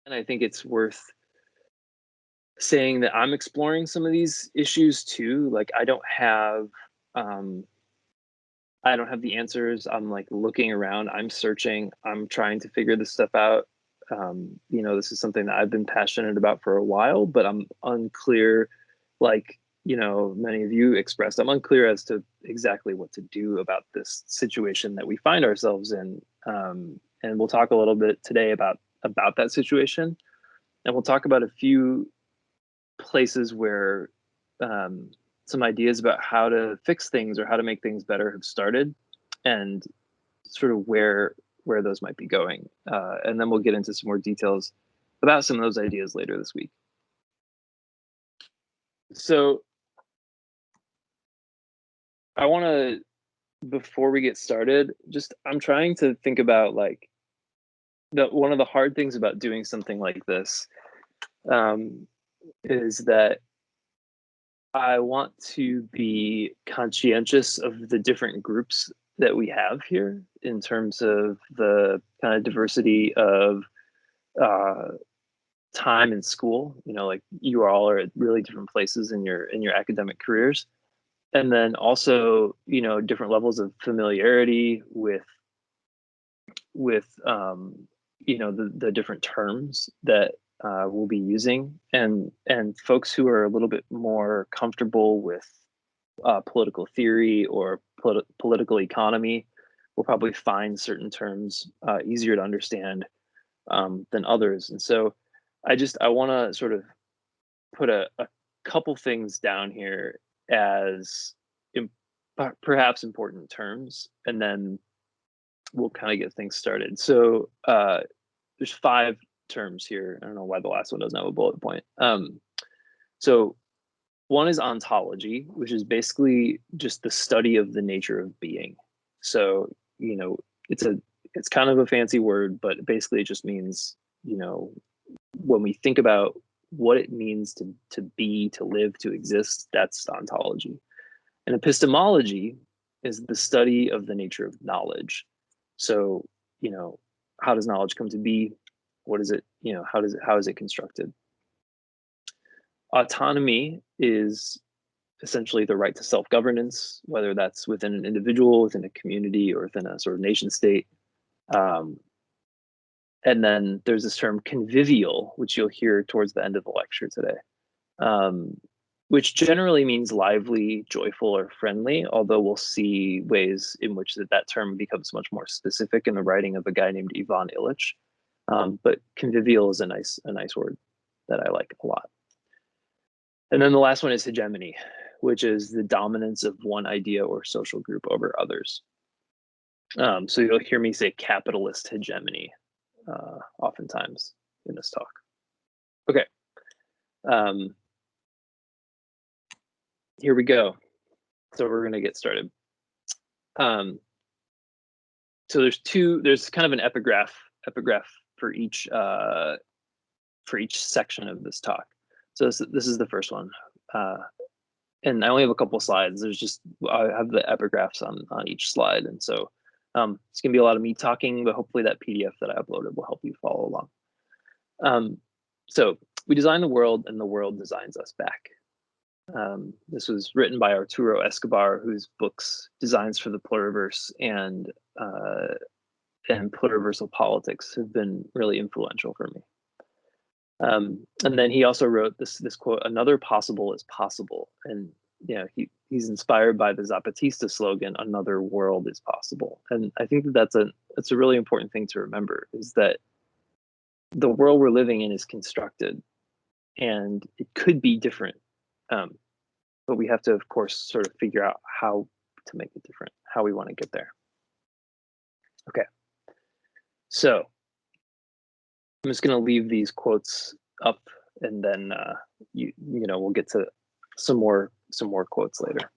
And I think it's worth saying that I'm exploring some of these issues too. Like I don't have the answers. I'm like looking around, I'm searching, I'm trying to figure this stuff out. This is something that I've been passionate about for a while, but I'm unclear, like, many of you expressed, I'm unclear as to exactly what to do about this situation that we find ourselves in. And we'll talk a little bit today about that situation. And we'll talk about a few places where some ideas about how to fix things or how to make things better have started, and sort of where those might be going. And then we'll get into some more details about some of those ideas later this week. So I want to, before we get started, I'm trying to think about like one of the hard things about doing something like this is that I want to be conscientious of the different groups that we have here in terms of the kind of diversity of time in school. Like you all are at really different places in your academic careers, and then also different levels of familiarity with the different terms that we'll be using, and folks who are a little bit more comfortable with political theory or political economy will probably find certain terms easier to understand than others. And so I want to sort of put a couple things down here as perhaps important terms, and then we'll kind of get things started. So there's 5 terms here. I don't know why the last one doesn't have a bullet point. So one is ontology, which is basically just the study of the nature of being. So, it's kind of a fancy word, but basically it just means, when we think about what it means to be, to live, to exist, that's ontology. And epistemology is the study of the nature of knowledge. So, how does knowledge come to be? What is it? How is it constructed? Autonomy is essentially the right to self-governance, whether that's within an individual, within a community, or within a sort of nation state. And then there's this term convivial, which you'll hear towards the end of the lecture today, which generally means lively, joyful, or friendly, although we'll see ways in which that term becomes much more specific in the writing of a guy named Ivan Illich. But convivial is a nice word that I like a lot. And then the last one is hegemony, which is the dominance of one idea or social group over others. So you'll hear me say capitalist hegemony oftentimes in this talk. Okay. Here we go. So we're going to get started. So there's kind of an epigraph for each section of this talk. So this is the first one. And I only have a couple slides. I have the epigraphs on each slide. And so it's gonna be a lot of me talking, but hopefully that PDF that I uploaded will help you follow along. So we design the world and the world designs us back. This was written by Arturo Escobar, whose books Designs for the Pluriverse and Pluriversal Politics have been really influential for me. And then he also wrote this quote, "Another possible is possible." And he's inspired by the Zapatista slogan, "Another world is possible." And I think that's a really important thing to remember, is that the world we're living in is constructed and it could be different. But we have to, of course, sort of figure out how to make it different, how we want to get there. Okay. So I'm just going to leave these quotes up, and then we'll get to some more quotes later.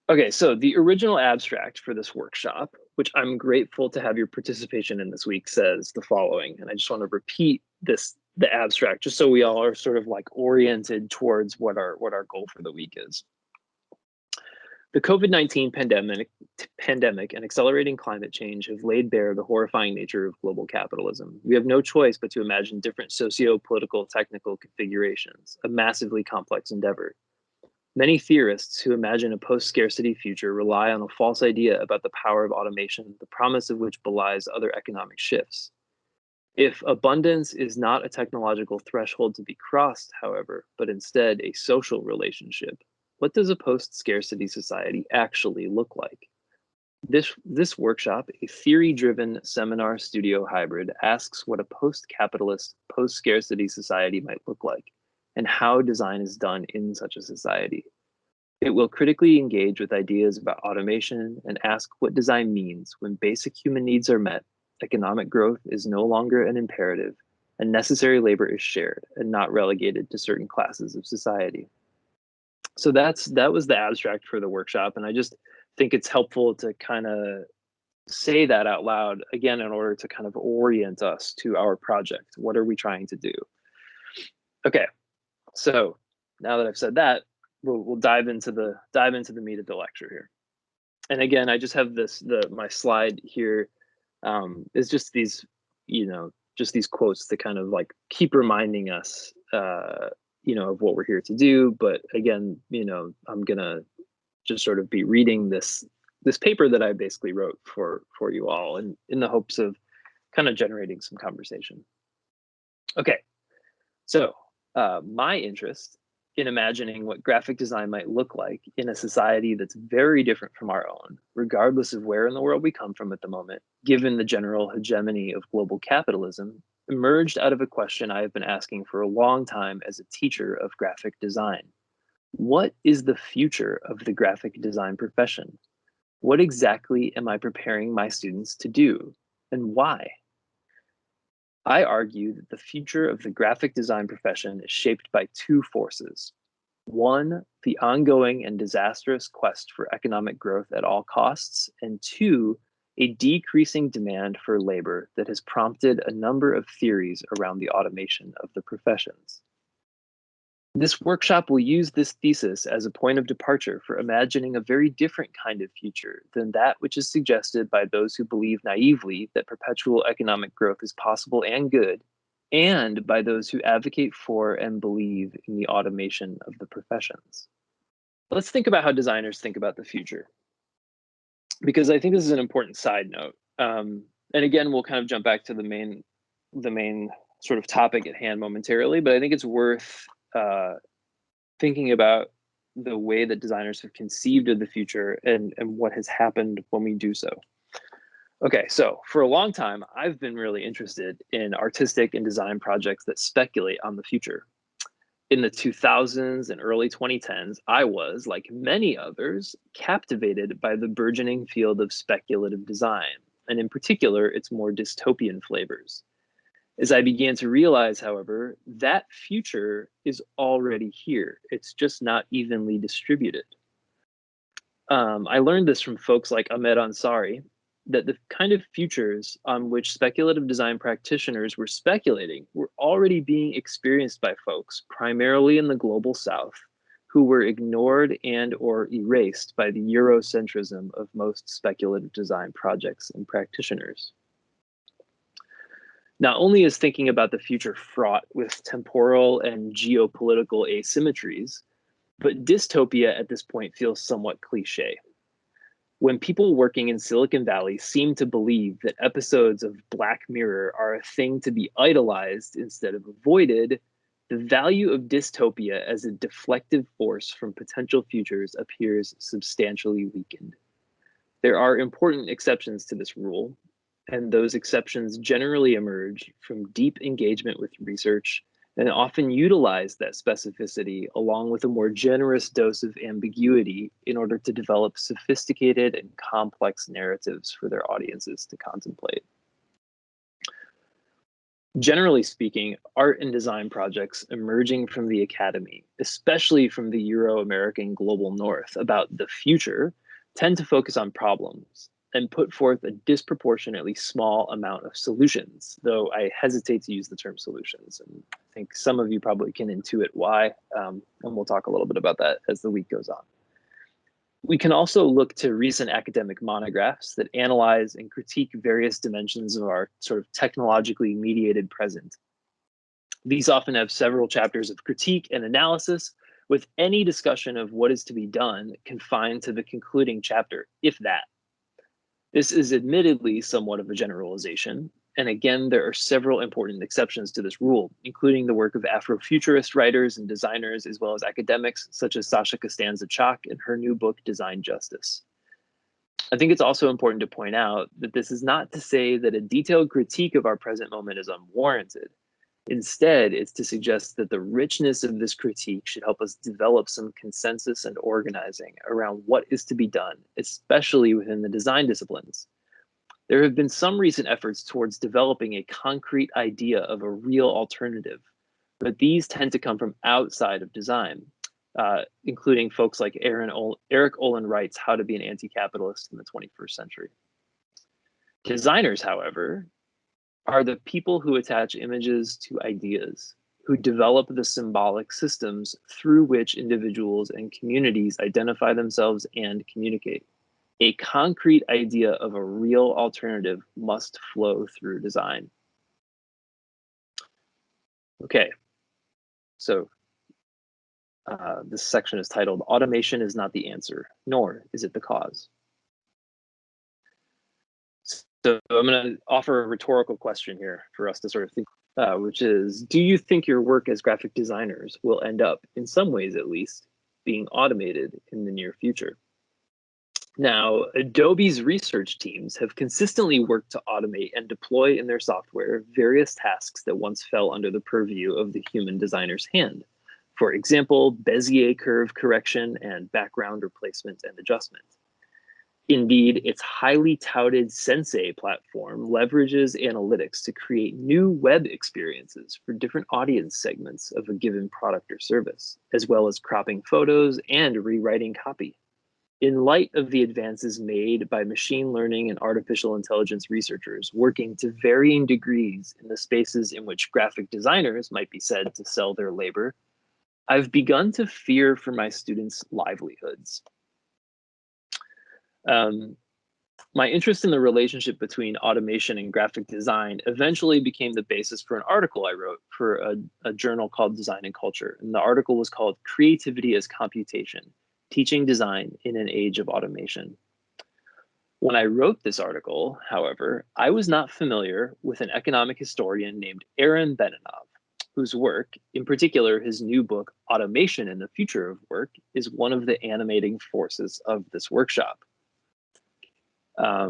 Okay, so the original abstract for this workshop, which I'm grateful to have your participation in this week, says the following, and I just want to repeat the abstract, just so we all are sort of like oriented towards what our goal for the week is. The COVID-19 pandemic and accelerating climate change have laid bare the horrifying nature of global capitalism. We have no choice but to imagine different socio-political technical configurations, a massively complex endeavor. Many theorists who imagine a post-scarcity future rely on a false idea about the power of automation, the promise of which belies other economic shifts. If abundance is not a technological threshold to be crossed, however, but instead a social relationship, what does a post-scarcity society actually look like? This workshop, a theory-driven seminar studio hybrid, asks what a post-capitalist, post-scarcity society might look like, and how design is done in such a society. It will critically engage with ideas about automation and ask what design means when basic human needs are met, economic growth is no longer an imperative, and necessary labor is shared and not relegated to certain classes of society. So that was the abstract for the workshop, and I just think it's helpful to kind of say that out loud again in order to kind of orient us to our project. What are we trying to do? Okay, so now that I've said that, we'll dive into the meat of the lecture here. And again, I just have my slide here is just these, just these quotes to kind of like keep reminding us of what we're here to do. But again, I'm gonna just sort of be reading this paper that I basically wrote for you all, and in the hopes of kind of generating some conversation. Okay, so my interest in imagining what graphic design might look like in a society that's very different from our own, regardless of where in the world we come from at the moment, given the general hegemony of global capitalism, emerged out of a question I have been asking for a long time as a teacher of graphic design. What is the future of the graphic design profession? What exactly am I preparing my students to do, and why? I argue that the future of the graphic design profession is shaped by two forces. One, the ongoing and disastrous quest for economic growth at all costs, and two, a decreasing demand for labor that has prompted a number of theories around the automation of the professions. This workshop will use this thesis as a point of departure for imagining a very different kind of future than that which is suggested by those who believe naively that perpetual economic growth is possible and good, and by those who advocate for and believe in the automation of the professions. Let's think about how designers think about the future, because I think this is an important side note. And again, we'll kind of jump back to the main sort of topic at hand momentarily, but I think it's worth thinking about the way that designers have conceived of the future and what has happened when we do so. Okay, so for a long time, I've been really interested in artistic and design projects that speculate on the future. In the 2000s and early 2010s, I was, like many others, captivated by the burgeoning field of speculative design, and in particular, its more dystopian flavors. As I began to realize, however, that future is already here. It's just not evenly distributed. I learned this from folks like Ahmed Ansari, that the kind of futures on which speculative design practitioners were speculating were already being experienced by folks, primarily in the global South, who were ignored and or erased by the Eurocentrism of most speculative design projects and practitioners. Not only is thinking about the future fraught with temporal and geopolitical asymmetries, but dystopia at this point feels somewhat cliche. When people working in Silicon Valley seem to believe that episodes of Black Mirror are a thing to be idolized instead of avoided, the value of dystopia as a deflective force from potential futures appears substantially weakened. There are important exceptions to this rule, and those exceptions generally emerge from deep engagement with research and often utilize that specificity along with a more generous dose of ambiguity in order to develop sophisticated and complex narratives for their audiences to contemplate. Generally speaking, art and design projects emerging from the academy, especially from the Euro-American global north about the future, tend to focus on problems and put forth a disproportionately small amount of solutions, though I hesitate to use the term solutions. And I think some of you probably can intuit why, and we'll talk a little bit about that as the week goes on. We can also look to recent academic monographs that analyze and critique various dimensions of our sort of technologically mediated present. These often have several chapters of critique and analysis, with any discussion of what is to be done confined to the concluding chapter, if that. This is admittedly somewhat of a generalization, and again, there are several important exceptions to this rule, including the work of Afrofuturist writers and designers, as well as academics such as Sasha Costanza-Chock in her new book, Design Justice. I think it's also important to point out that this is not to say that a detailed critique of our present moment is unwarranted. Instead, it's to suggest that the richness of this critique should help us develop some consensus and organizing around what is to be done, especially within the design disciplines. There have been some recent efforts towards developing a concrete idea of a real alternative, but these tend to come from outside of design, including folks like Eric Olin Wright's How to Be an Anti-Capitalist in the 21st Century. Designers, however, are the people who attach images to ideas, who develop the symbolic systems through which individuals and communities identify themselves and communicate. A concrete idea of a real alternative must flow through design. Okay, so this section is titled Automation is not the answer, nor is it the cause. So I'm going to offer a rhetorical question here for us to sort of think, which is, do you think your work as graphic designers will end up, in some ways at least, being automated in the near future? Now, Adobe's research teams have consistently worked to automate and deploy in their software various tasks that once fell under the purview of the human designer's hand. For example, Bezier curve correction and background replacement and adjustment. Indeed, its highly touted Sensei platform leverages analytics to create new web experiences for different audience segments of a given product or service, as well as cropping photos and rewriting copy. In light of the advances made by machine learning and artificial intelligence researchers working to varying degrees in the spaces in which graphic designers might be said to sell their labor, I've begun to fear for my students' livelihoods. My interest in the relationship between automation and graphic design eventually became the basis for an article I wrote for a journal called Design and Culture. And the article was called Creativity as Computation, Teaching Design in an Age of Automation. When I wrote this article, however, I was not familiar with an economic historian named Aaron Benenov, whose work, in particular his new book, Automation and the Future of Work, is one of the animating forces of this workshop. I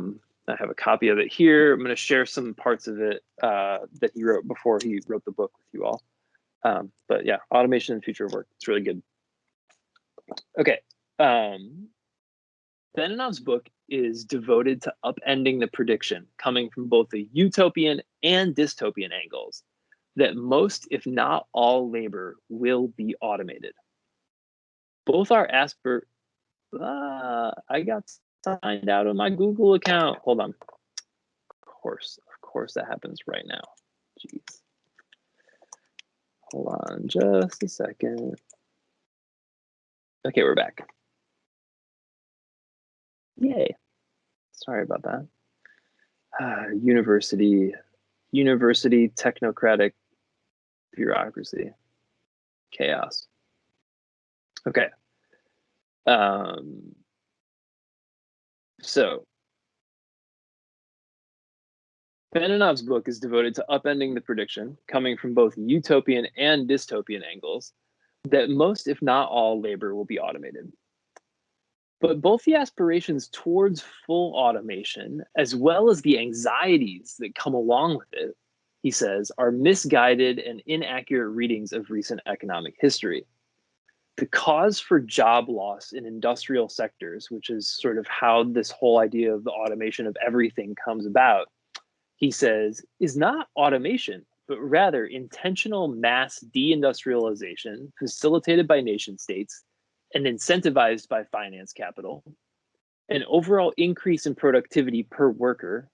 have a copy of it here. I'm going to share some parts of it that he wrote before he wrote the book with you all. But yeah, Automation and the Future of Work. It's really good. Okay. Benenov's book is devoted to upending the prediction coming from both the utopian and dystopian angles that most, if not all, labor will be automated. Both are I got signed out of my Google account. Hold on. Of course that happens right now. Jeez. Hold on just a second. Okay, we're back. Yay. Sorry about that. University technocratic bureaucracy. Chaos. Okay. So Benenov's book is devoted to upending the prediction, coming from both utopian and dystopian angles, that most, if not all, labor will be automated. But both the aspirations towards full automation, as well as the anxieties that come along with it, he says, are misguided and inaccurate readings of recent economic history. The cause for job loss in industrial sectors, which is sort of how this whole idea of the automation of everything comes about, he says, is not automation, but rather intentional mass deindustrialization facilitated by nation states and incentivized by finance capital, an overall increase in productivity per worker,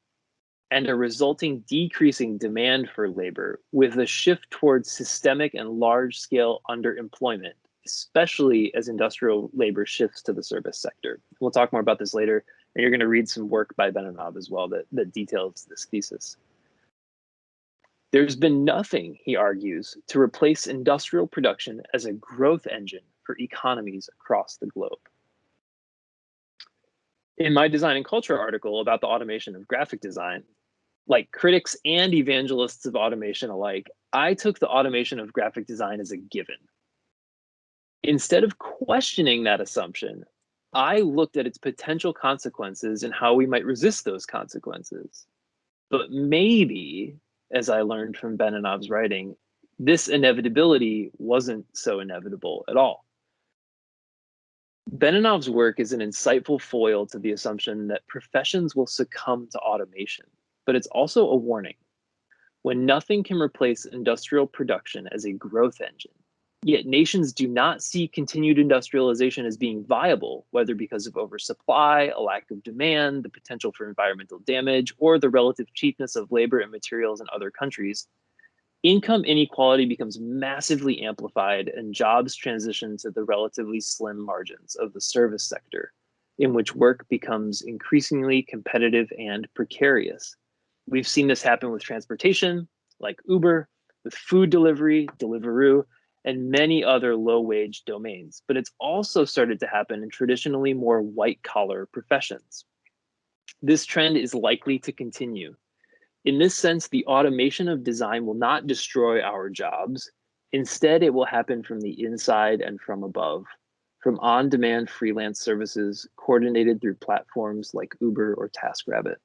and a resulting decreasing demand for labor with a shift towards systemic and large-scale underemployment especially as industrial labor shifts to the service sector. We'll talk more about this later, and you're going to read some work by Benenov as well that details this thesis. There's been nothing, he argues, to replace industrial production as a growth engine for economies across the globe. In my Design and Culture article about the automation of graphic design, like critics and evangelists of automation alike, I took the automation of graphic design as a given. Instead of questioning that assumption, I looked at its potential consequences and how we might resist those consequences. But maybe, as I learned from Benenov's writing, this inevitability wasn't so inevitable at all. Benenov's work is an insightful foil to the assumption that professions will succumb to automation, but it's also a warning. When nothing can replace industrial production as a growth engine, yet nations do not see continued industrialization as being viable, whether because of oversupply, a lack of demand, the potential for environmental damage, or the relative cheapness of labor and materials in other countries, income inequality becomes massively amplified and jobs transition to the relatively slim margins of the service sector, in which work becomes increasingly competitive and precarious. We've seen this happen with transportation, like Uber, with food delivery, Deliveroo, and many other low-wage domains. But it's also started to happen in traditionally more white-collar professions. This trend is likely to continue. In this sense, the automation of design will not destroy our jobs. Instead, it will happen from the inside and from above, from on-demand freelance services coordinated through platforms like Uber or TaskRabbit.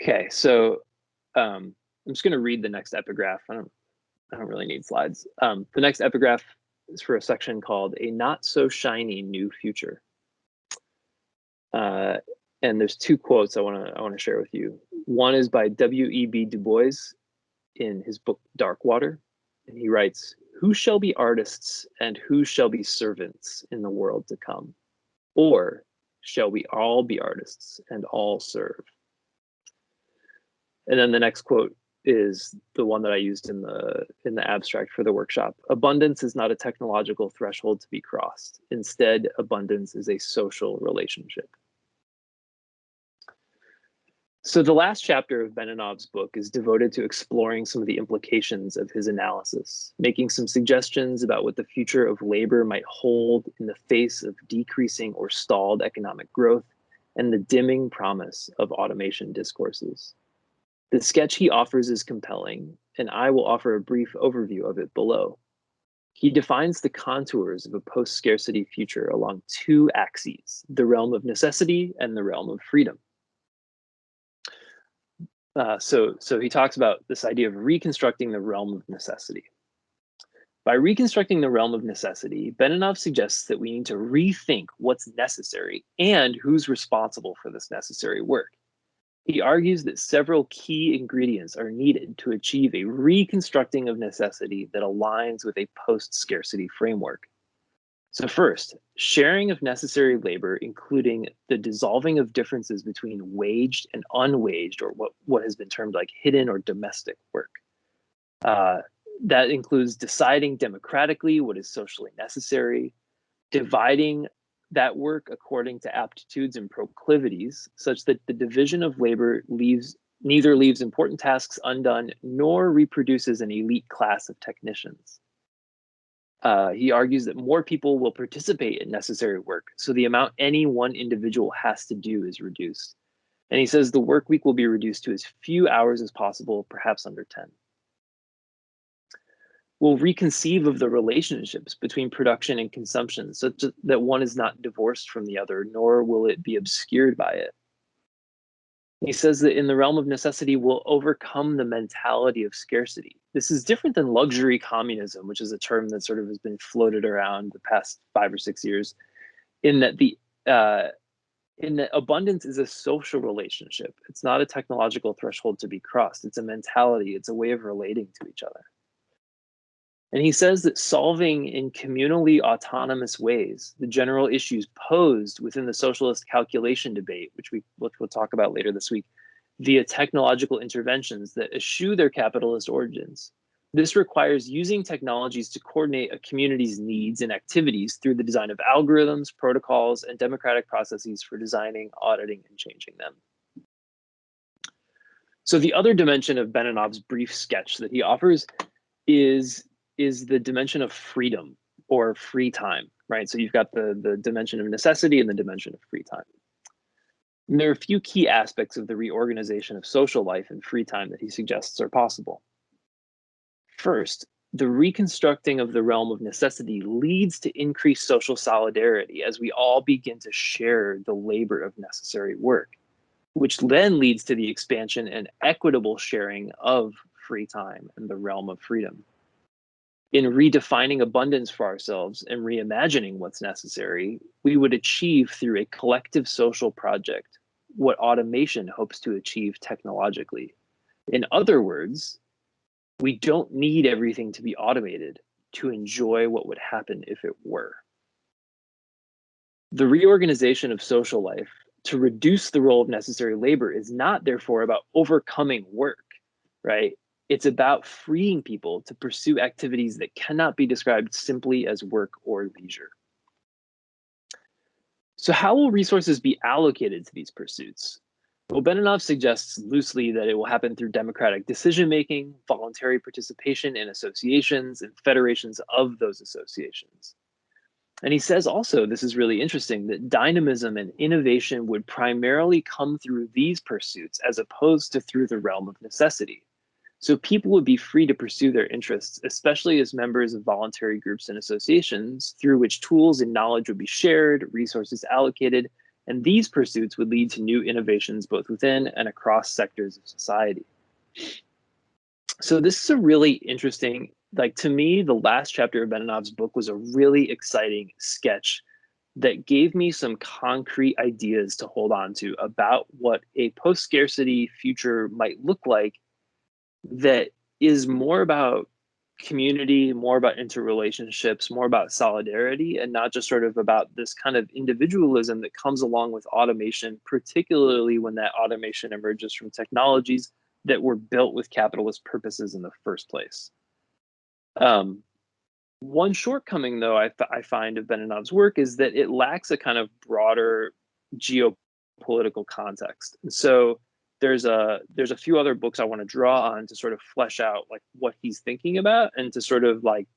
Okay, so I'm just going to read the next epigraph. I don't really need slides. The next epigraph is for a section called "A Not So Shiny New Future." And there's two quotes I want to share with you. One is by W.E.B. Du Bois in his book Dark Water, and he writes, "Who shall be artists and who shall be servants in the world to come? Or shall we all be artists and all serve?" And then the next quote is the one that I used in the abstract for the workshop. "Abundance is not a technological threshold to be crossed. Instead, abundance is a social relationship." So the last chapter of Benenov's book is devoted to exploring some of the implications of his analysis, making some suggestions about what the future of labor might hold in the face of decreasing or stalled economic growth and the dimming promise of automation discourses. The sketch he offers is compelling, and I will offer a brief overview of it below. He defines the contours of a post-scarcity future along two axes, the realm of necessity and the realm of freedom. So he talks about this idea of reconstructing the realm of necessity. By reconstructing the realm of necessity, Benenov suggests that we need to rethink what's necessary and who's responsible for this necessary work. He argues that several key ingredients are needed to achieve a reconstructing of necessity that aligns with a post-scarcity framework. So first, sharing of necessary labor, including the dissolving of differences between waged and unwaged, or what has been termed like hidden or domestic work. That includes deciding democratically what is socially necessary, dividing that work according to aptitudes and proclivities, such that the division of labor neither leaves important tasks undone nor reproduces an elite class of technicians. He argues that more people will participate in necessary work, so the amount any one individual has to do is reduced. And he says the work week will be reduced to as few hours as possible, perhaps under 10. We'll reconceive of the relationships between production and consumption such that one is not divorced from the other, nor will it be obscured by it. He says that in the realm of necessity, we'll overcome the mentality of scarcity. This is different than luxury communism, which is a term that sort of has been floated around the past 5 or 6 years, in that abundance is a social relationship. It's not a technological threshold to be crossed. It's a mentality. It's a way of relating to each other. And he says that solving in communally autonomous ways the general issues posed within the socialist calculation debate, which we'll talk about later this week, via technological interventions that eschew their capitalist origins, This requires using technologies to coordinate a community's needs and activities through the design of algorithms, protocols, and democratic processes for designing, auditing, and changing them. So the other dimension of Benenov's brief sketch that he offers is the dimension of freedom or free time, right? So you've got the dimension of necessity and the dimension of free time. And there are a few key aspects of the reorganization of social life and free time that he suggests are possible. First, the reconstructing of the realm of necessity leads to increased social solidarity as we all begin to share the labor of necessary work, which then leads to the expansion and equitable sharing of free time and the realm of freedom. In redefining abundance for ourselves and reimagining what's necessary, we would achieve through a collective social project what automation hopes to achieve technologically. In other words, we don't need everything to be automated to enjoy what would happen if it were. The reorganization of social life to reduce the role of necessary labor is not, therefore, about overcoming work, right? It's about freeing people to pursue activities that cannot be described simply as work or leisure. So how will resources be allocated to these pursuits? Well, Benenov suggests loosely that it will happen through democratic decision-making, voluntary participation in associations, and federations of those associations. And he says also, this is really interesting, that dynamism and innovation would primarily come through these pursuits as opposed to through the realm of necessity. So people would be free to pursue their interests, especially as members of voluntary groups and associations, through which tools and knowledge would be shared, resources allocated, and these pursuits would lead to new innovations both within and across sectors of society. So this is a really interesting, like, to me, the last chapter of Benenov's book was a really exciting sketch that gave me some concrete ideas to hold on to about what a post-scarcity future might look like that is more about community, more about interrelationships, more about solidarity, and not just sort of about this kind of individualism that comes along with automation, particularly when that automation emerges from technologies that were built with capitalist purposes in the first place. One shortcoming, though, I find of Benenov's work is that it lacks a kind of broader geopolitical context. And so there's a few other books I want to draw on to sort of flesh out like what he's thinking about and to sort of like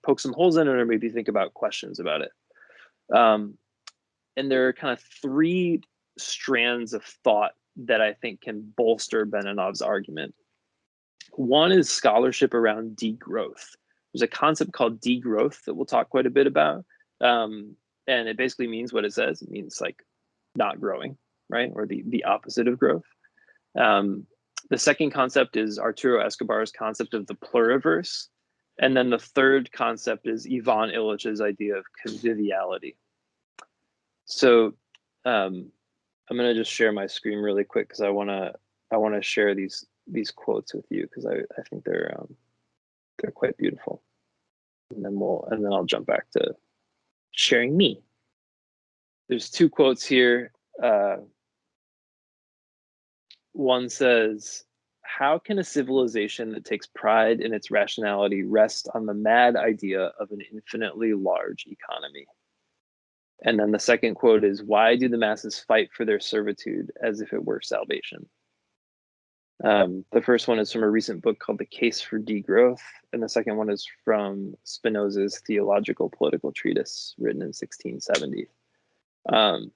poke some holes in it or maybe think about questions about it. And there are kind of three strands of thought that I think can bolster Benenov's argument. One is scholarship around degrowth. There's a concept called degrowth that we'll talk quite a bit about. And it basically means what it says. It means like not growing, right? Or the opposite of growth. The second concept is Arturo Escobar's concept of the pluriverse. And then the third concept is Ivan Illich's idea of conviviality. So I'm going to just share my screen really quick because I want to share these quotes with you because I think they're quite beautiful. And then I'll jump back to sharing me. There's two quotes here. One says, "How can a civilization that takes pride in its rationality rest on the mad idea of an infinitely large economy?" And then the second quote is, "Why do the masses fight for their servitude as if it were salvation?" The first one is from a recent book called The Case for Degrowth, and the second one is from Spinoza's Theological Political Treatise, written in 1670. And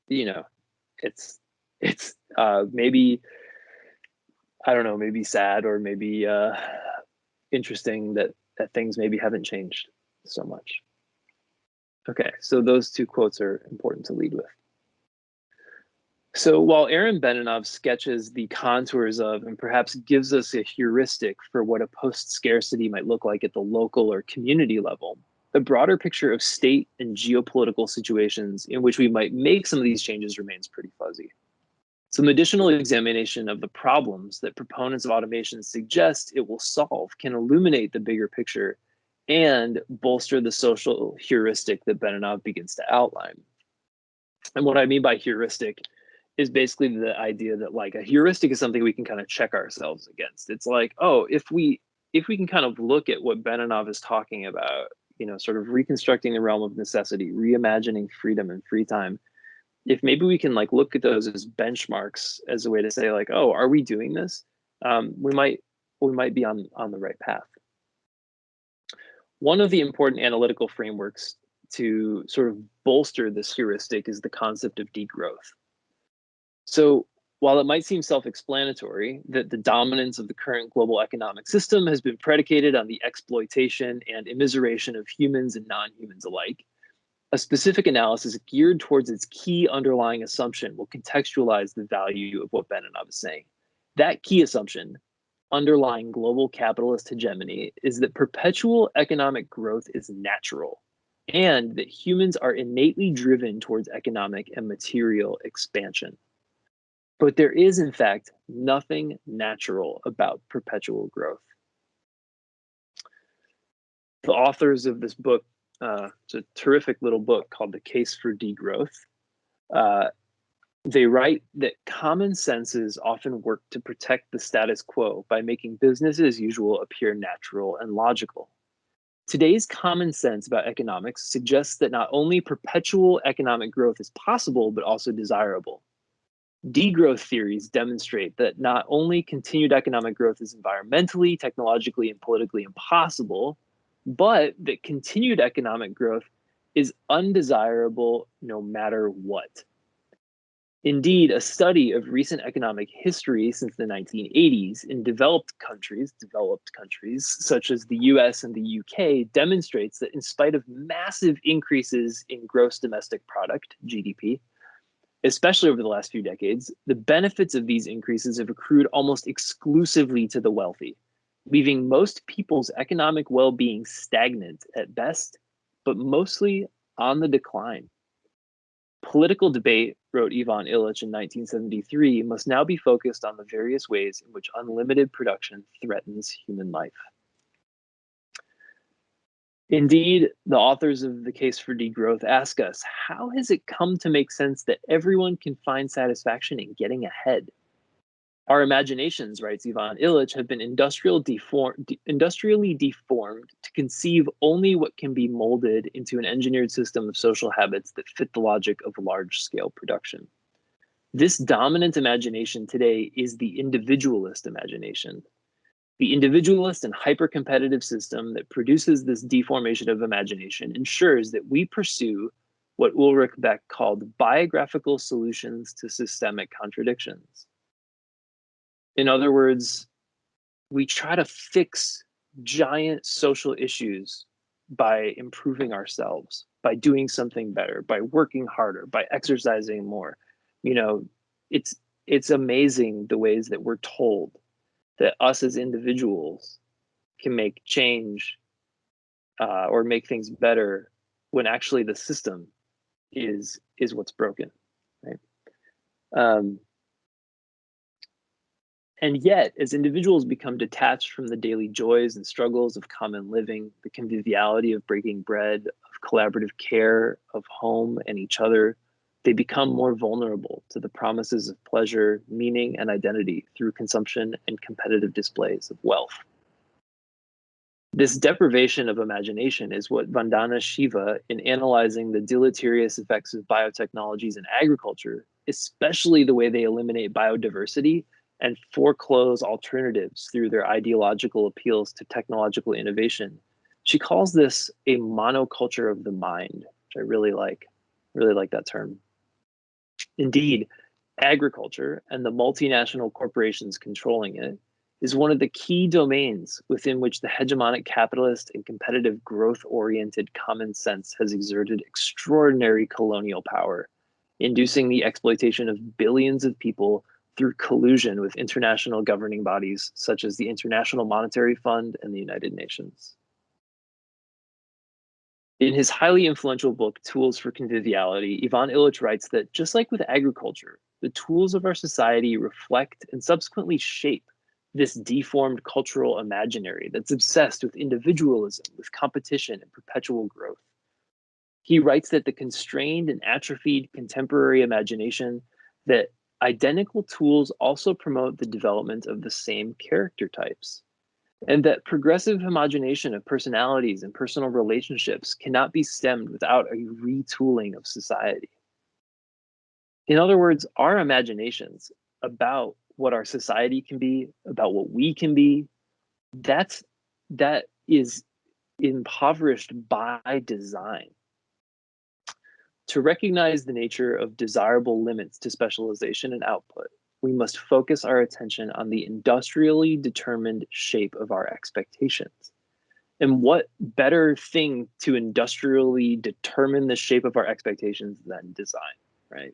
you know, it's maybe, I don't know, maybe sad or maybe interesting that things maybe haven't changed so much. Okay, so those two quotes are important to lead with. So while Aaron Benenov sketches the contours of and perhaps gives us a heuristic for what a post-scarcity might look like at the local or community level, the broader picture of state and geopolitical situations in which we might make some of these changes remains pretty fuzzy. Some additional examination of the problems that proponents of automation suggest it will solve can illuminate the bigger picture and bolster the social heuristic that Benenov begins to outline. And what I mean by heuristic is basically the idea that like a heuristic is something we can kind of check ourselves against. It's like, oh, if we can kind of look at what Benanov is talking about, sort of reconstructing the realm of necessity, reimagining freedom and free time, if maybe we can like look at those as benchmarks as a way to say like, oh, are we doing this? We might be on the right path. One of the important analytical frameworks to sort of bolster this heuristic is the concept of degrowth. So while it might seem self-explanatory that the dominance of the current global economic system has been predicated on the exploitation and immiseration of humans and non-humans alike, a specific analysis geared towards its key underlying assumption will contextualize the value of what Benanov is saying. That key assumption underlying global capitalist hegemony is that perpetual economic growth is natural and that humans are innately driven towards economic and material expansion. But there is, in fact, nothing natural about perpetual growth. The authors of this book, it's a terrific little book called The Case for Degrowth. They write that common senses often work to protect the status quo by making business as usual appear natural and logical. Today's common sense about economics suggests that not only perpetual economic growth is possible, but also desirable. Degrowth theories demonstrate that not only continued economic growth is environmentally, technologically, and politically impossible, but that continued economic growth is undesirable no matter what. Indeed, a study of recent economic history since the 1980s in developed countries such as the US and the UK demonstrates that in spite of massive increases in gross domestic product, GDP, especially over the last few decades, the benefits of these increases have accrued almost exclusively to the wealthy, leaving most people's economic well-being stagnant at best, but mostly on the decline. Political debate, wrote Ivan Illich in 1973, must now be focused on the various ways in which unlimited production threatens human life. Indeed, the authors of The Case for Degrowth ask us, how has it come to make sense that everyone can find satisfaction in getting ahead? Our imaginations, writes Ivan Illich, have been industrially deformed to conceive only what can be molded into an engineered system of social habits that fit the logic of large-scale production. This dominant imagination today is the individualist imagination. The individualist and hyper-competitive system that produces this deformation of imagination ensures that we pursue what Ulrich Beck called biographical solutions to systemic contradictions. In other words, we try to fix giant social issues by improving ourselves, by doing something better, by working harder, by exercising more. It's amazing the ways that we're told that us as individuals can make change or make things better when actually the system is what's broken, right? And yet, as individuals become detached from the daily joys and struggles of common living, the conviviality of breaking bread, of collaborative care, of home and each other, they become more vulnerable to the promises of pleasure, meaning, and identity through consumption and competitive displays of wealth. This deprivation of imagination is what Vandana Shiva, in analyzing the deleterious effects of biotechnologies in agriculture, especially the way they eliminate biodiversity and foreclose alternatives through their ideological appeals to technological innovation. She calls this a monoculture of the mind, which I really like that term. Indeed, agriculture and the multinational corporations controlling it is one of the key domains within which the hegemonic capitalist and competitive growth-oriented common sense has exerted extraordinary colonial power, inducing the exploitation of billions of people through collusion with international governing bodies such as the International Monetary Fund and the United Nations. In his highly influential book, Tools for Conviviality, Ivan Illich writes that just like with agriculture, the tools of our society reflect and subsequently shape this deformed cultural imaginary that's obsessed with individualism, with competition and perpetual growth. He writes that the constrained and atrophied contemporary imagination that identical tools also promote the development of the same character types, and that progressive homogenation of personalities and personal relationships cannot be stemmed without a retooling of society. In other words, our imaginations about what our society can be, about what we can be, that is impoverished by design. To recognize the nature of desirable limits to specialization and output, we must focus our attention on the industrially determined shape of our expectations. And what better thing to industrially determine the shape of our expectations than design, right?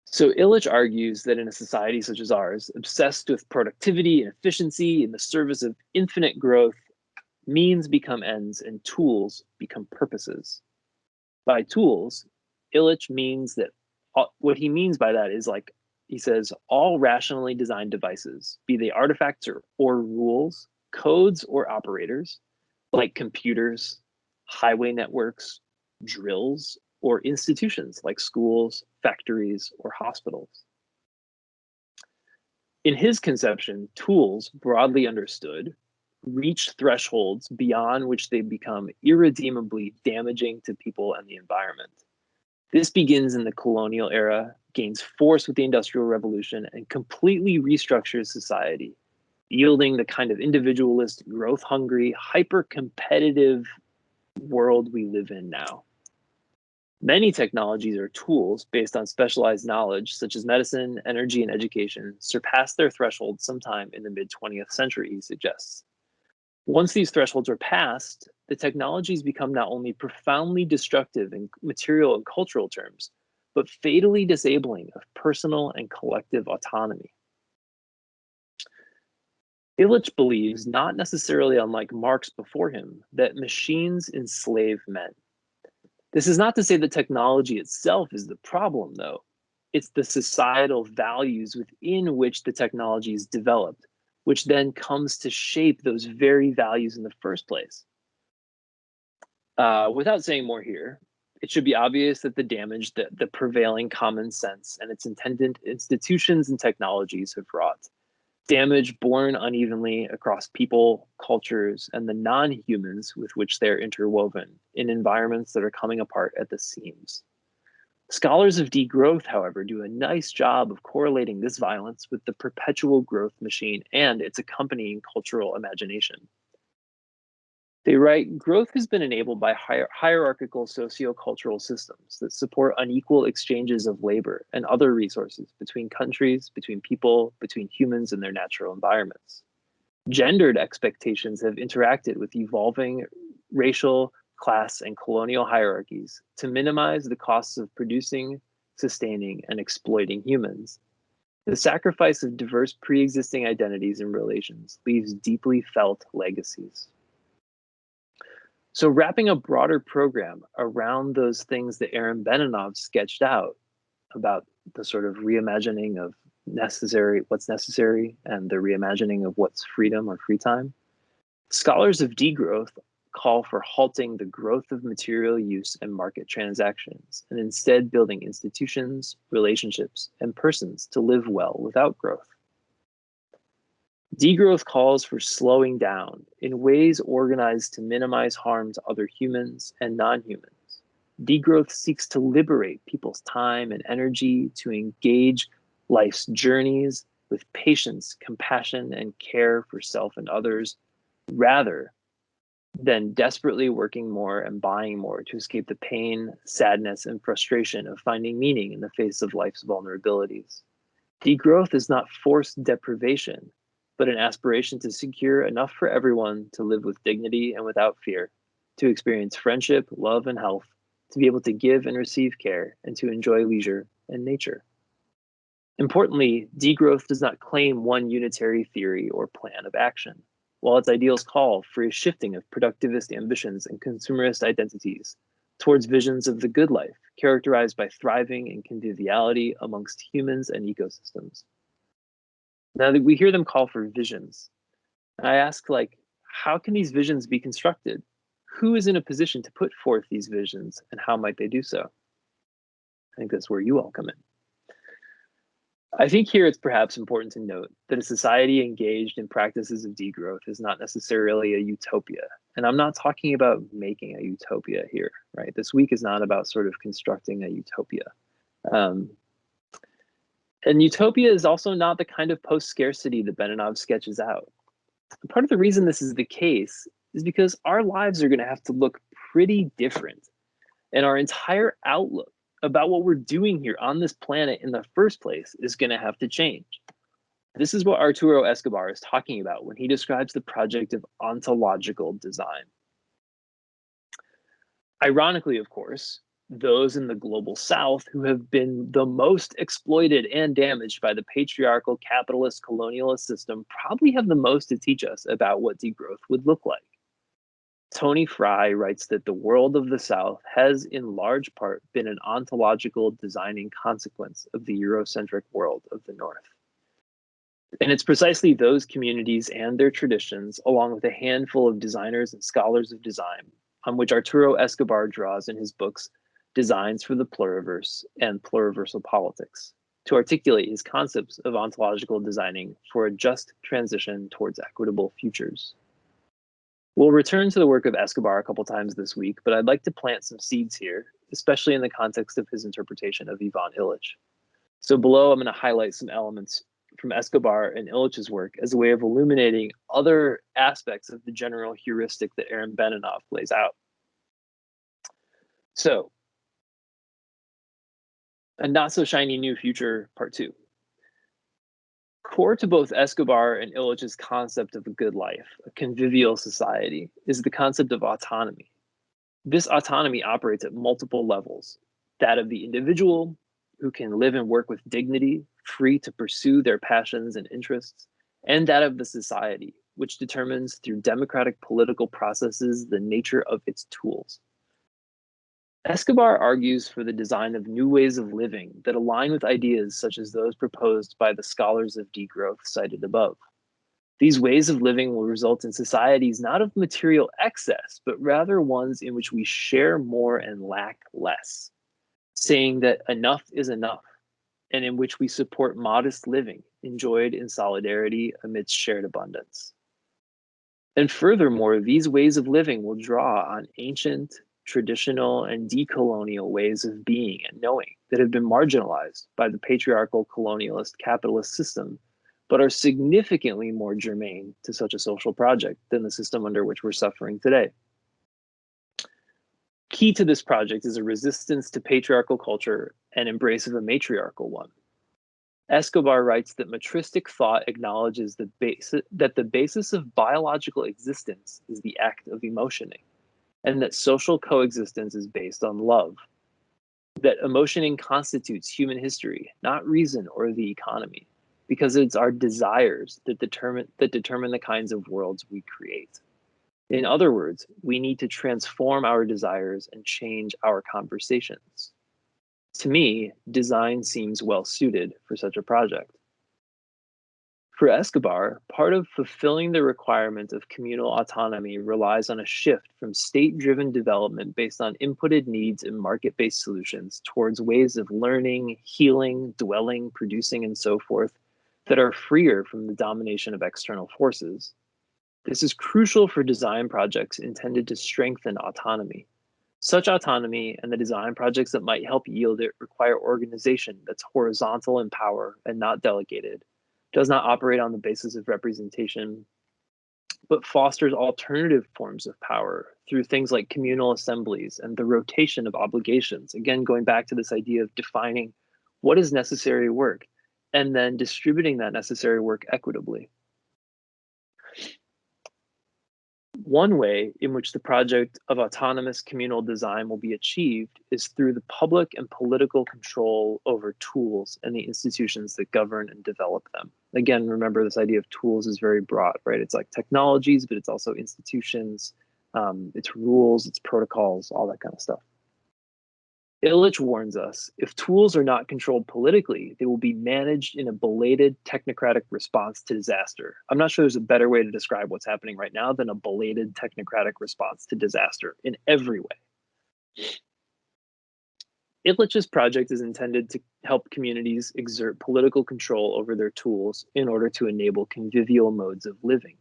So Illich argues that in a society such as ours, obsessed with productivity and efficiency in the service of infinite growth, means become ends and tools become purposes. By tools, Illich means that what he means by that is, like, he says, all rationally designed devices, be they artifacts or rules, codes or operators, like computers, highway networks, drills, or institutions like schools, factories, or hospitals. In his conception, tools, broadly understood, reach thresholds beyond which they become irredeemably damaging to people and the environment. This begins in the colonial era, gains force with the Industrial Revolution, and completely restructures society, yielding the kind of individualist, growth-hungry, hyper-competitive world we live in now. Many technologies or tools based on specialized knowledge, such as medicine, energy, and education, surpass their thresholds sometime in the mid-20th century, he suggests. Once these thresholds are passed, the technologies become not only profoundly destructive in material and cultural terms, but fatally disabling of personal and collective autonomy. Illich believes, not necessarily unlike Marx before him, that machines enslave men. This is not to say that technology itself is the problem, though. It's the societal values within which the technology is developed, which then comes to shape those very values in the first place. Without saying more here, it should be obvious that the damage that the prevailing common sense and its intended institutions and technologies have wrought, damage born unevenly across people, cultures, and the non-humans with which they're interwoven in environments that are coming apart at the seams. Scholars of degrowth, however, do a nice job of correlating this violence with the perpetual growth machine and its accompanying cultural imagination. They write, growth has been enabled by hierarchical sociocultural systems that support unequal exchanges of labor and other resources between countries, between people, between humans and their natural environments. Gendered expectations have interacted with evolving racial, class, and colonial hierarchies to minimize the costs of producing, sustaining, and exploiting humans. The sacrifice of diverse pre-existing identities and relations leaves deeply felt legacies. So wrapping a broader program around those things that Aaron Benenov sketched out about the sort of reimagining of what's necessary and the reimagining of what's freedom or free time, scholars of degrowth call for halting the growth of material use and market transactions, and instead building institutions, relationships, and persons to live well without growth. Degrowth calls for slowing down in ways organized to minimize harm to other humans and non-humans. Degrowth seeks to liberate people's time and energy to engage life's journeys with patience, compassion, and care for self and others, rather than desperately working more and buying more to escape the pain, sadness, and frustration of finding meaning in the face of life's vulnerabilities. Degrowth is not forced deprivation, but an aspiration to secure enough for everyone to live with dignity and without fear, to experience friendship, love, and health, to be able to give and receive care, and to enjoy leisure and nature. Importantly, degrowth does not claim one unitary theory or plan of action, while its ideals call for a shifting of productivist ambitions and consumerist identities towards visions of the good life, characterized by thriving and conviviality amongst humans and ecosystems. Now that we hear them call for visions, and I ask, like, how can these visions be constructed? Who is in a position to put forth these visions, and how might they do so? I think that's where you all come in. I think here it's perhaps important to note that a society engaged in practices of degrowth is not necessarily a utopia. And I'm not talking about making a utopia here, right? This week is not about sort of constructing a utopia. And utopia is also not the kind of post-scarcity that Benenov sketches out. And part of the reason this is the case is because our lives are going to have to look pretty different. And our entire outlook about what we're doing here on this planet in the first place is going to have to change. This is what Arturo Escobar is talking about when he describes the project of ontological design. Ironically, of course, those in the global South who have been the most exploited and damaged by the patriarchal capitalist colonialist system probably have the most to teach us about what degrowth would look like. Tony Fry writes that the world of the South has in large part been an ontological designing consequence of the Eurocentric world of the North. And it's precisely those communities and their traditions, along with a handful of designers and scholars of design, on which Arturo Escobar draws in his books Designs for the Pluriverse and Pluriversal Politics, to articulate his concepts of ontological designing for a just transition towards equitable futures. We'll return to the work of Escobar a couple times this week, but I'd like to plant some seeds here, especially in the context of his interpretation of Ivan Illich. So below, I'm going to highlight some elements from Escobar and Illich's work as a way of illuminating other aspects of the general heuristic that Aaron Benenov lays out. So, a not so shiny new future, part 2. Core to both Escobar and Illich's concept of a good life, a convivial society, is the concept of autonomy. This autonomy operates at multiple levels: that of the individual, who can live and work with dignity, free to pursue their passions and interests, and that of the society, which determines through democratic political processes the nature of its tools. Escobar argues for the design of new ways of living that align with ideas such as those proposed by the scholars of degrowth cited above. These ways of living will result in societies not of material excess, but rather ones in which we share more and lack less, saying that enough is enough, and in which we support modest living enjoyed in solidarity amidst shared abundance. And furthermore, these ways of living will draw on ancient, traditional, and decolonial ways of being and knowing that have been marginalized by the patriarchal colonialist capitalist system, but are significantly more germane to such a social project than the system under which we're suffering today. Key to this project is a resistance to patriarchal culture and embrace of a matriarchal one. Escobar writes that matristic thought acknowledges that the basis of biological existence is the act of emotioning, and that social coexistence is based on love. That emotioning constitutes human history, not reason or the economy, because it's our desires that determine the kinds of worlds we create. In other words, we need to transform our desires and change our conversations. To me, design seems well suited for such a project. For Escobar, part of fulfilling the requirement of communal autonomy relies on a shift from state-driven development based on inputted needs and market-based solutions towards ways of learning, healing, dwelling, producing, and so forth that are freer from the domination of external forces. This is crucial for design projects intended to strengthen autonomy. Such autonomy and the design projects that might help yield it require organization that's horizontal in power and not delegated, does not operate on the basis of representation, but fosters alternative forms of power through things like communal assemblies and the rotation of obligations. Again, going back to this idea of defining what is necessary work and then distributing that necessary work equitably. One way in which the project of autonomous communal design will be achieved is through the public and political control over tools and the institutions that govern and develop them. Again, remember this idea of tools is very broad, right? It's like technologies, but it's also institutions, it's rules, it's protocols, all that kind of stuff. Illich warns us, if tools are not controlled politically, they will be managed in a belated technocratic response to disaster. I'm not sure there's a better way to describe what's happening right now than a belated technocratic response to disaster in every way. Illich's project is intended to help communities exert political control over their tools in order to enable convivial modes of living.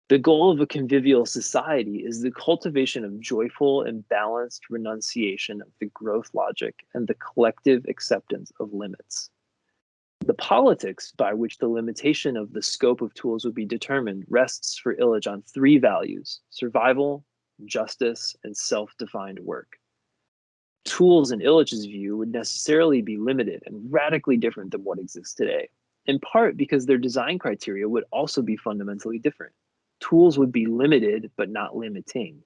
The goal of a convivial society is the cultivation of joyful and balanced renunciation of the growth logic and the collective acceptance of limits. The politics by which the limitation of the scope of tools would be determined rests for Illich on three values: survival, justice, and self-defined work. Tools in Illich's view would necessarily be limited and radically different than what exists today, in part because their design criteria would also be fundamentally different. Tools would be limited, but not limiting.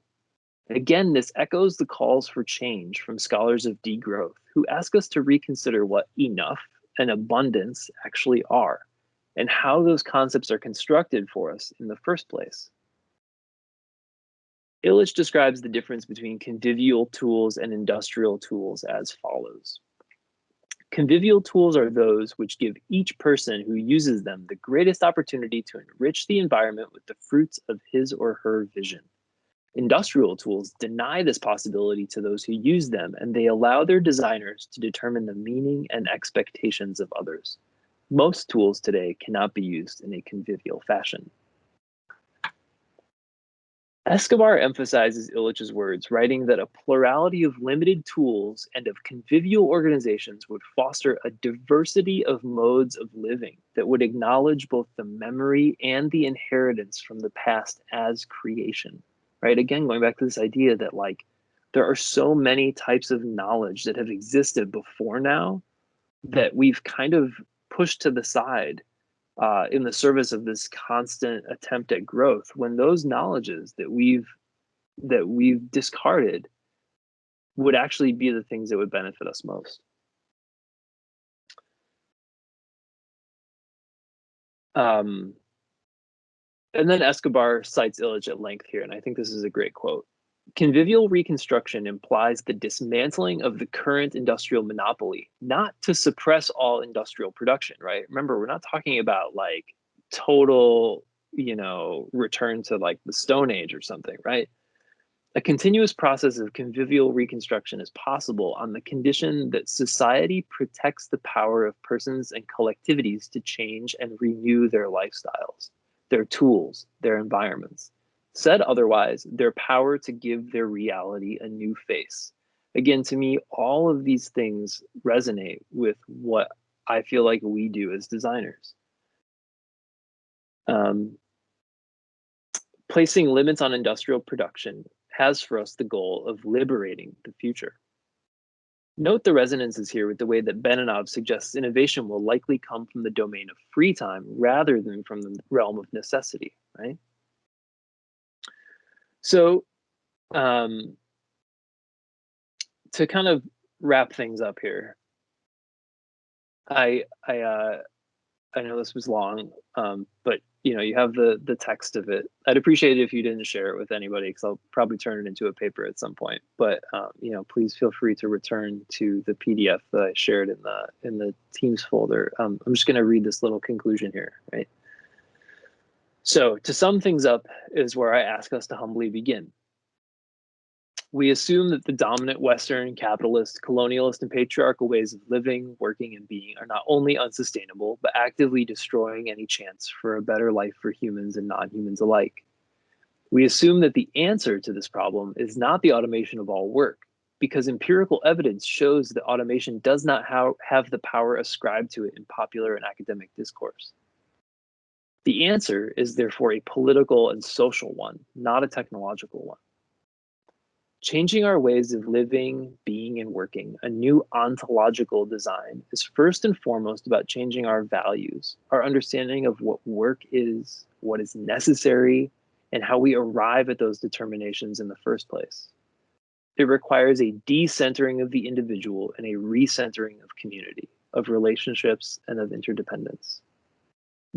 Again, this echoes the calls for change from scholars of degrowth, who ask us to reconsider what enough and abundance actually are, and how those concepts are constructed for us in the first place. Illich describes the difference between convivial tools and industrial tools as follows. Convivial tools are those which give each person who uses them the greatest opportunity to enrich the environment with the fruits of his or her vision. Industrial tools deny this possibility to those who use them, and they allow their designers to determine the meaning and expectations of others. Most tools today cannot be used in a convivial fashion. Escobar emphasizes Illich's words, writing that a plurality of limited tools and of convivial organizations would foster a diversity of modes of living that would acknowledge both the memory and the inheritance from the past as creation, right? Again, going back to this idea that like there are so many types of knowledge that have existed before now that we've kind of pushed to the side in the service of this constant attempt at growth, when those knowledges that we've discarded would actually be the things that would benefit us most. And then Escobar cites Illich at length here, and I think this is a great quote. Convivial reconstruction implies the dismantling of the current industrial monopoly, not to suppress all industrial production, right? Remember, we're not talking about like total, return to like the Stone Age or something, right? A continuous process of convivial reconstruction is possible on the condition that society protects the power of persons and collectivities to change and renew their lifestyles, their tools, their environments. Said otherwise, their power to give their reality a new face. Again, to me, all of these things resonate with what I feel like we do as designers. Placing limits on industrial production has for us the goal of liberating the future. Note the resonances here with the way that Benenov suggests innovation will likely come from the domain of free time rather than from the realm of necessity, right? So to kind of wrap things up here, I know this was long, but you have the text of it. I'd appreciate it if you didn't share it with anybody, because I'll probably turn it into a paper at some point. But please feel free to return to the PDF that I shared in the Teams folder. I'm just going to read this little conclusion here, right? So to sum things up is where I ask us to humbly begin. We assume that the dominant Western, capitalist, colonialist, and patriarchal ways of living, working, and being are not only unsustainable, but actively destroying any chance for a better life for humans and non-humans alike. We assume that the answer to this problem is not the automation of all work, because empirical evidence shows that automation does not have the power ascribed to it in popular and academic discourse. The answer is therefore a political and social one, not a technological one. Changing our ways of living, being, and working, a new ontological design, is first and foremost about changing our values, our understanding of what work is, what is necessary, and how we arrive at those determinations in the first place. It requires a decentering of the individual and a recentering of community, of relationships, and of interdependence.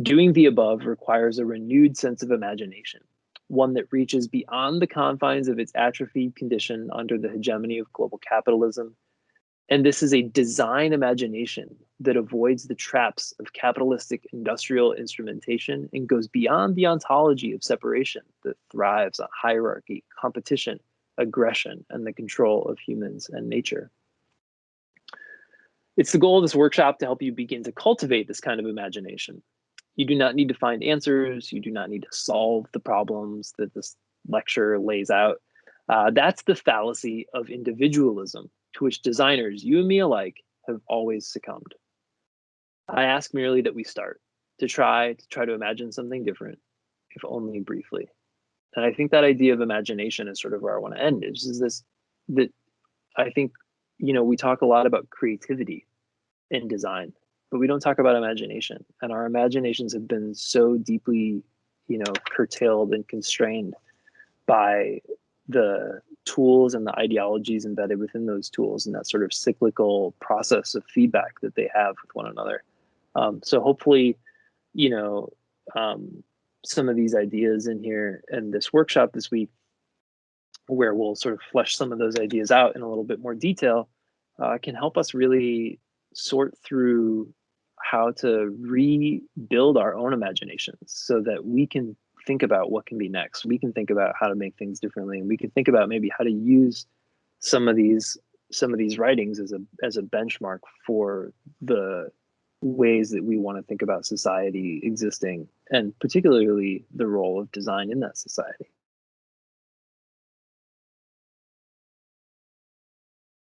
Doing the above requires a renewed sense of imagination, one that reaches beyond the confines of its atrophied condition under the hegemony of global capitalism. And this is a design imagination that avoids the traps of capitalistic industrial instrumentation and goes beyond the ontology of separation that thrives on hierarchy, competition, aggression, and the control of humans and nature. It's the goal of this workshop to help you begin to cultivate this kind of imagination. You do not need to find answers. You do not need to solve the problems that this lecture lays out. That's the fallacy of individualism, to which designers, you and me alike, have always succumbed. I ask merely that we start to try to imagine something different, if only briefly. And I think that idea of imagination is sort of where I want to end. Is this that I think, we talk a lot about creativity in design, but we don't talk about imagination. And our imaginations have been so deeply, curtailed and constrained by the tools and the ideologies embedded within those tools and that sort of cyclical process of feedback that they have with one another. So hopefully, some of these ideas in here and this workshop this week, where we'll sort of flesh some of those ideas out in a little bit more detail, can help us really sort through how to rebuild our own imaginations so that we can think about what can be next. We can think about how to make things differently, and we can think about maybe how to use some of these writings as a benchmark for the ways that we want to think about society existing, and particularly the role of design in that society.